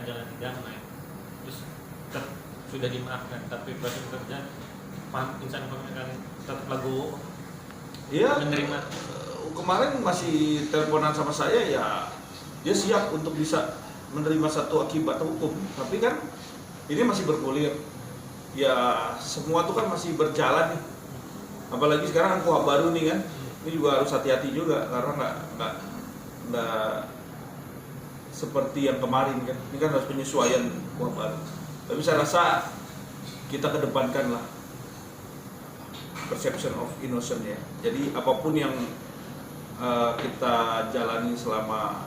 jalan damai, terus sudah dimaafkan, tapi proses kerja insan akan tetap lagu menerima. Kemarin masih teleponan sama saya, ya dia siap untuk bisa menerima satu akibat hukum, tapi kan ini masih bergulir. Ya semua itu kan masih berjalan nih. Apalagi sekarang kuah baru nih kan, ini juga harus hati-hati juga karena nggak seperti yang kemarin kan. Ini kan harus penyesuaian kuah baru. Tapi saya rasa kita kedepankan lah perception of innocent ya. Jadi apapun yang kita jalani selama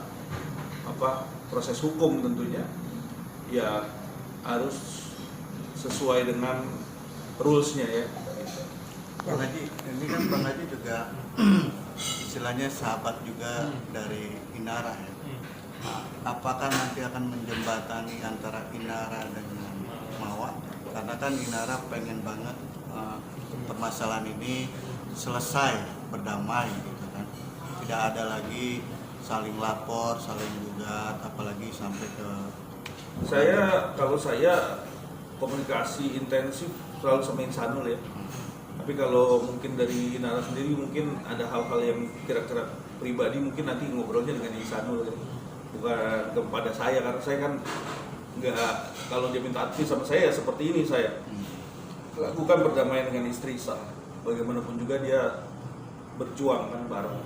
proses hukum tentunya ya harus sesuai dengan rulesnya ya. Bang Haji, ini kan Bang Haji juga istilahnya sahabat juga dari Inara ya. Apakah nanti akan menjembatani antara Inara dengan Mawa? Karena kan Inara pengen banget permasalahan ini selesai, berdamai gitu kan. Tidak ada lagi saling lapor, saling gugat, apalagi sampai ke Kalau saya komunikasi intensif selalu sama Insanul ya. Tapi kalau mungkin dari Inara sendiri mungkin ada hal-hal yang kira-kira pribadi mungkin nanti ngobrolnya dengan Insanul ya. Bukan kepada saya, karena saya kan nggak, kalau dia minta advice sama saya seperti ini saya lakukan berdamaian dengan istri saya. Bagaimanapun juga dia berjuang kan bareng.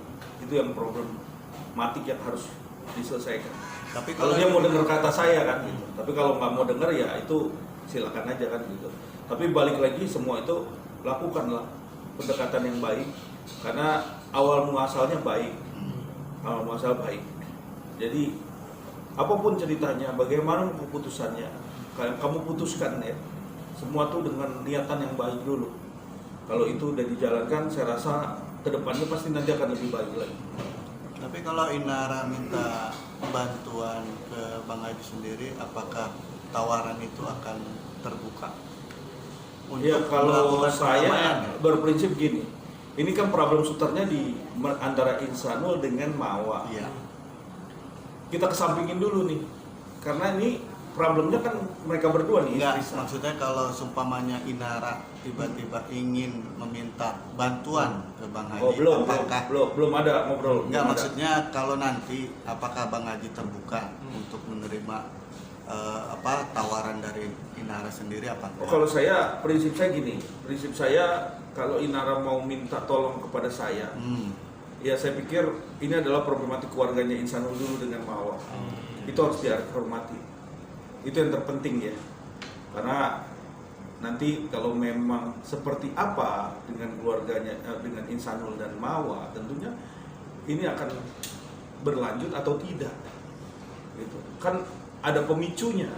Itu yang problematik yang harus diselesaikan. Tapi kalau dia mau dengar kata saya kan gitu. Tapi kalau nggak mau dengar ya itu silakan aja kan gitu. Tapi balik lagi semua itu lakukanlah pendekatan yang baik karena awal muasalnya baik. Awal muasal baik. Jadi apapun ceritanya, bagaimana keputusannya, kamu putuskan ya. Semua tuh dengan niatan yang baik dulu. Kalau itu udah dijalankan, saya rasa kedepannya pasti nanti akan lebih baik lagi. Tapi kalau Inara minta bantuan ke Bang Haji sendiri, apakah tawaran itu akan terbuka? Ya kalau saya berprinsip gini, ini kan problem shooternya di antara Insanul dengan Mawa. Iya. Kita kesampingin dulu nih, karena ini problemnya kan mereka berdua nih. Enggak, maksudnya kalau seumpamanya Inara tiba-tiba ingin meminta bantuan ke Bang Haji, belum ada ngobrol. Enggak, maksudnya kalau nanti apakah Bang Haji terbuka untuk menerima tawaran dari Inara sendiri apa enggak? Kalau saya, prinsip saya gini, prinsip saya kalau Inara mau minta tolong kepada saya, ya saya pikir ini adalah problematik keluarganya Insanul dulu dengan Mawa. Itu harus dihormati. Itu yang terpenting ya. Karena nanti kalau memang seperti apa dengan keluarganya, dengan Insanul dan Mawa, tentunya ini akan berlanjut atau tidak. Gitu. Kan ada pemicunya.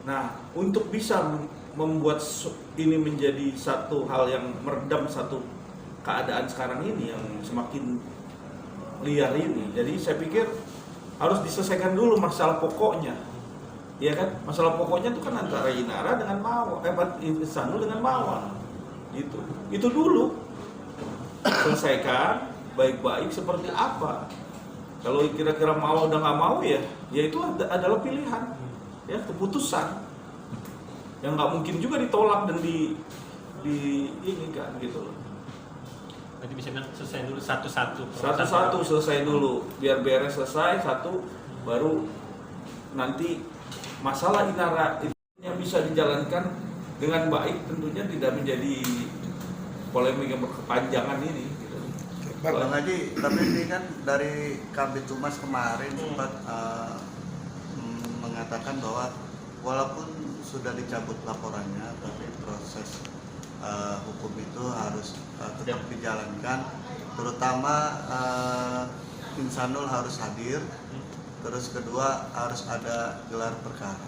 Nah, untuk bisa membuat ini menjadi satu hal yang meredam satu keadaan sekarang ini yang semakin liar ini. Jadi saya pikir harus diselesaikan dulu masalah pokoknya. Ya kan? Masalah pokoknya itu kan antara Inara dengan Mawa, Insanul dengan Mawa. Gitu. Itu dulu. Selesaikan baik-baik seperti apa. Kalau kira-kira Mawa udah nggak mau ya itu adalah pilihan. Ya, keputusan. Yang nggak mungkin juga ditolak dan ini kan gitu loh. Nanti bisa bilang selesai dulu satu-satu Selesai dulu, biar beres selesai satu, baru nanti masalah Inara itu yang bisa dijalankan dengan baik, tentunya tidak menjadi polemik yang berkepanjangan ini gitu. Bang Haji, tapi ini kan dari Kabid Humas kemarin sempat mengatakan bahwa walaupun sudah dicabut laporannya, tapi proses hukum itu harus tetap dijalankan, terutama Insanul harus hadir, terus kedua harus ada gelar perkara.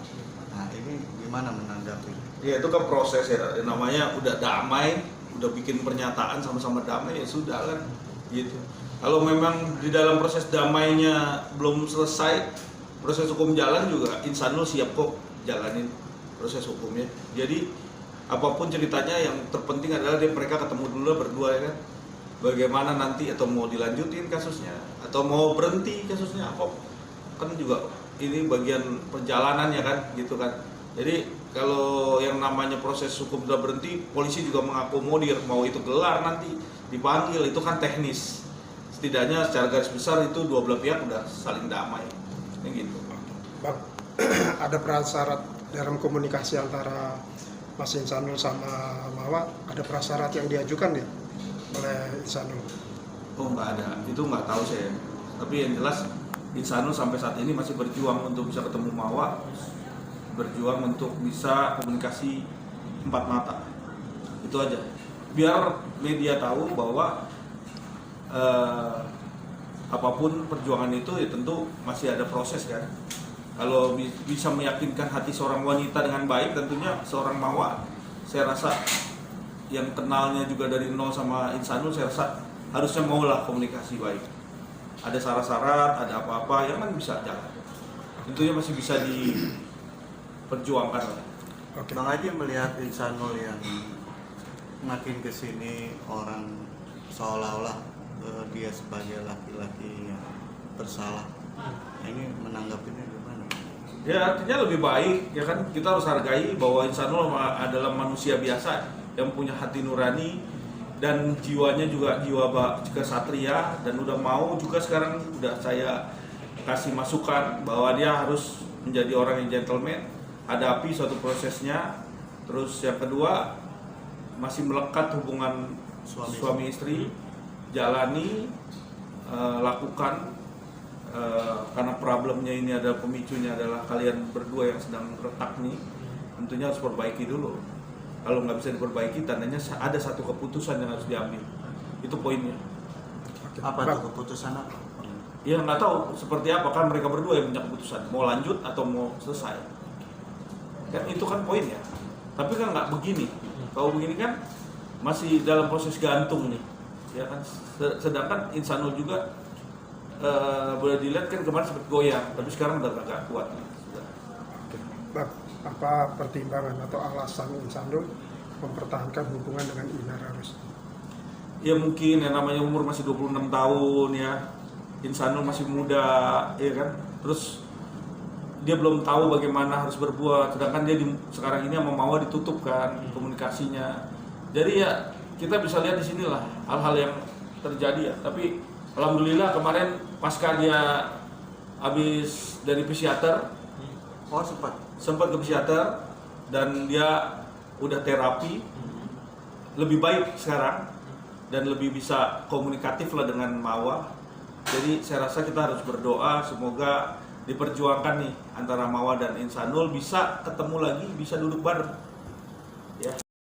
Nah ini gimana menanggapi? Ya itu kan proses ya, namanya udah damai, udah bikin pernyataan sama-sama damai ya sudah kan gitu. Kalau memang di dalam proses damainya belum selesai, proses hukum jalan juga Insanul siap kok jalanin proses hukumnya. Jadi apapun ceritanya yang terpenting adalah mereka ketemu dulu berdua ya kan. Bagaimana nanti atau mau dilanjutin kasusnya atau mau berhenti kasusnya apa kan juga ini bagian perjalanannya kan gitu kan. Jadi kalau yang namanya proses hukum sudah berhenti, polisi juga mengakomodir, mau itu gelar nanti dipanggil, itu kan teknis. Setidaknya secara garis besar itu dua belah pihak udah saling damai, kayak gitu. Bang, ada prasyarat dalam komunikasi antara Mas Insanul sama Mawa, ada prasyarat yang diajukan ya oleh Insanul? Oh nggak ada, itu nggak tahu saya. Tapi yang jelas Insanul sampai saat ini masih berjuang untuk bisa ketemu Mawa, berjuang untuk bisa komunikasi empat mata. Itu aja. Biar media tahu bahwa apapun perjuangan itu ya tentu masih ada proses kan. Kalau bisa meyakinkan hati seorang wanita dengan baik, tentunya seorang Mawa, saya rasa yang kenalnya juga dari nol sama Insanul, saya rasa harusnya maulah komunikasi baik. Ada syarat-syarat, ada apa-apa yang kan bisa jalan. Tentunya masih bisa diperjuangkan lah. Oke. Bang Haji melihat Insanul yang makin kesini orang seolah-olah dia sebagai laki-laki yang bersalah. Ini menanggapinya gimana? Ya artinya lebih baik ya kan, kita harus hargai bahwa Insanul adalah manusia biasa yang punya hati nurani dan jiwanya juga jiwa kesatria, dan udah mau juga sekarang udah saya kasih masukan bahwa dia harus menjadi orang yang gentleman, hadapi suatu prosesnya. Terus yang kedua, masih melekat hubungan suami istri, jalani, lakukan, karena problemnya ini adalah pemicunya adalah kalian berdua yang sedang retak nih, tentunya harus perbaiki dulu. Kalau nggak bisa diperbaiki, tandanya ada satu keputusan yang harus diambil. Itu poinnya. Apa Bang, tuh keputusan apa? Ya nggak tahu seperti apa kan mereka berdua yang punya keputusan, mau lanjut atau mau selesai. Kan itu kan poinnya. Tapi kan nggak begini. Kalau begini kan masih dalam proses gantung nih, ya kan. Sedangkan Insanul juga boleh dilihat kan kemarin sempat goyang, tapi sekarang udah agak kuat. Oke. Bang, apa pertimbangan atau alasan Insanul mempertahankan hubungan dengan Inara Rusdi? Ya mungkin yang namanya umur masih 26 tahun ya. Insanul masih muda, ya kan. Terus dia belum tahu bagaimana harus berbuat, sedangkan dia sekarang ini sama Mawa ditutup kan komunikasinya. Jadi ya kita bisa lihat di sinilah hal-hal yang terjadi ya. Tapi alhamdulillah kemarin pasca dia habis dari psikiater, Oh sempat ke psikiater dan dia udah terapi, lebih baik sekarang dan lebih bisa komunikatif lah dengan Mawa. Jadi saya rasa kita harus berdoa semoga diperjuangkan nih antara Mawa dan Insanul bisa ketemu lagi, bisa duduk bareng.